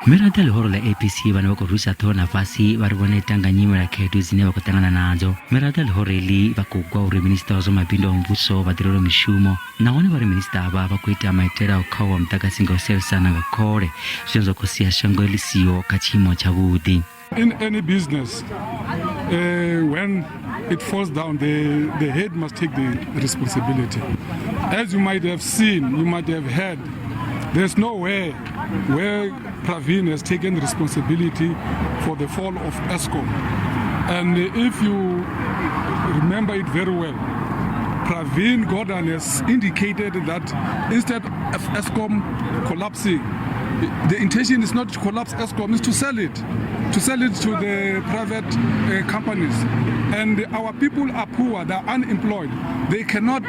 Mirado ya Lihoro la APC vana vako rusa toa nafasi varivone tanganyima la khedu zine vako tangana nazo. Mirado ya Lihoro ili vakugwa uri minista wazo mabindu wa mvuso vadirolo mishumo. Na wani vari minista aba vakuita maitera ukau wa mtakasinga uselsa na ngakore. Sionzo kusia shango ilisio kachimo cha vhudi. In any business, when it falls down, the head must take the responsibility. As you might have seen, you might have heard, there's nowhere where Pravin has taken responsibility for the fall of Eskom. And if you remember it very well, Gordhan has indicated that instead of Eskom collapsing, the intention is not to collapse Eskom, it's to sell it to the private companies. And our people are poor, they are unemployed. They cannot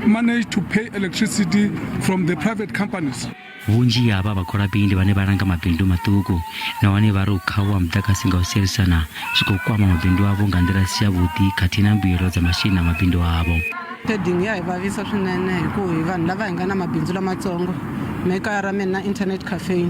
manage to pay electricity from the private companies. Vunji aba bakora bindi bane baranga mabindu matuku na wane varu ukhawa mtakasinga uselsa sikukwama mabindu abo ngandira zwavhudi katina mbiro za mashina mabindu abo. Heading ya ivavisa swinene hikuva vanhu lava hi nga na mabindzu lamatsongo mekaya ra mina internet cafe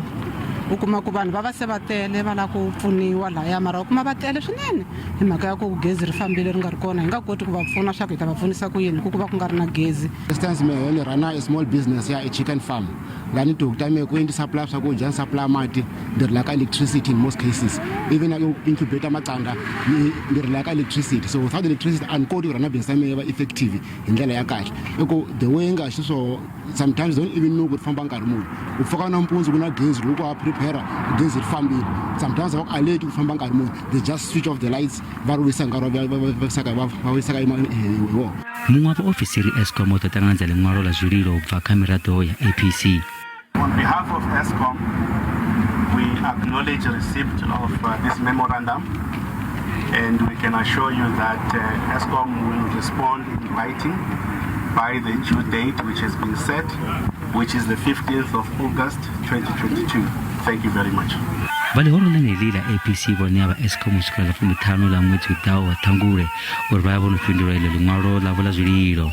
ukuma ku vanhu va se va tele va la ku pfuniwa laya mara ukuma va tele swinene hi mhaka ya ku gezi ri fambile ri nga ri kona hi nga koti ku va pfuna swa ku hi ta va pfunisa ku yini ku va ku nga ri na gezi. Instance me ni rana a small business ya a chicken farm lani to time ku indi supply swakudya and supply mati ni ri like electricity in most cases, even incubator matanga ni ri like electricity, so without electricity and kodi rana business me va effective hi ndlela ya kahle eko the way nga so sometimes don't even know ukuthi famba nkarhi muni u faka na mpunzi kuna gezi loko a prepare gezi ri fambile, sometimes va alert ku famba nkarhi muni they just switch off the lights va ri wisa nkarhi va wisa ka wo mungwa va ofisiri Eskom otatangana linwalo la zwililo ubva kha mirado ya APC. On behalf of Eskom, we acknowledge the receipt of this memorandum, and we can assure you that Eskom will respond in writing by the due date which has been set, which is the 15th of August 2022. Thank you very much. Lihoro la APC vone aba Eskom usikala 15 la mwezi utao wa Tangure uri vaya vhudifhinduleli linwalo lavho la zwililo.